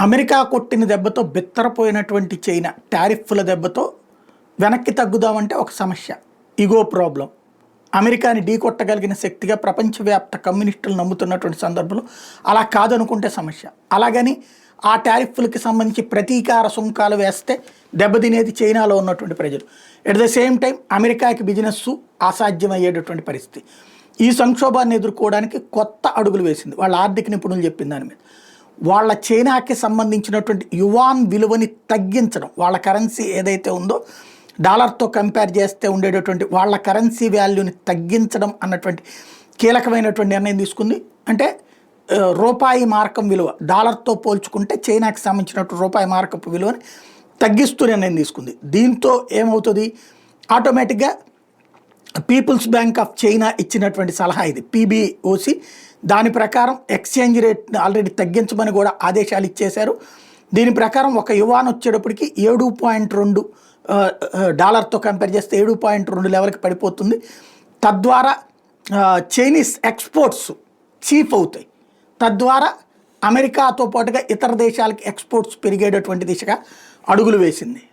America కొట్టిన దెబ్బతో బిత్తరపోయినటువంటి China టారిఫ్ల దెబ్బతో వెనక్కి తగ్గుదామంటే ఒక సమస్య, ఇగో ప్రాబ్లం. అమెరికాని ఢీకొట్టగలిగిన శక్తిగా ప్రపంచవ్యాప్త కమ్యూనిస్టులు నమ్ముతున్నటువంటి సందర్భంలో అలా కాదనుకుంటే సమస్య. అలాగని ఆ టారిఫ్లకి సంబంధించి ప్రతీకార సుంకాలు వేస్తే దెబ్బతినేది చైనాలో ఉన్నటువంటి ప్రజలు. ఎట్ ద సేమ్ టైం అమెరికాకి బిజినెస్ అసాధ్యమయ్యేటటువంటి పరిస్థితి. ఈ సంక్షోభాన్ని ఎదుర్కోవడానికి కొత్త అడుగులు వేసింది వాళ్ళ ఆర్థిక నిపుణులు చెప్పిన దాని మీద. వాళ్ళ చైనాకి సంబంధించినటువంటి యువాన్ విలువని తగ్గించడం, వాళ్ళ కరెన్సీ ఏదైతే ఉందో డాలర్తో కంపేర్ చేస్తే ఉండేటటువంటి వాళ్ళ కరెన్సీ వాల్యూని తగ్గించడం అన్నటువంటి కీలకమైనటువంటి నిర్ణయం తీసుకుంది. అంటే రూపాయి మార్కం విలువ డాలర్తో పోల్చుకుంటే చైనాకి సంబంధించినటువంటి రూపాయి మార్కపు విలువని తగ్గిస్తూ నిర్ణయం తీసుకుంది. దీంతో ఏమవుతుంది, ఆటోమేటిక్గా పీపుల్స్ బ్యాంక్ ఆఫ్ చైనా ఇచ్చినటువంటి సలహా ఇది, పీబీఓసి. దాని ప్రకారం ఎక్స్చేంజ్ రేట్ని ఆల్రెడీ తగ్గించమని కూడా ఆదేశాలు ఇచ్చేశారు. దీని ప్రకారం ఒక యువాన్ వచ్చేటప్పటికి 7.2 డాలర్తో కంపేర్ చేస్తే 7.2 లెవెల్కి పడిపోతుంది. తద్వారా చైనీస్ ఎక్స్పోర్ట్స్ చీప్ అవుతాయి. తద్వారా అమెరికాతో పాటుగా ఇతర దేశాలకి ఎక్స్పోర్ట్స్ పెరిగేటటువంటి దిశగా అడుగులు వేసింది.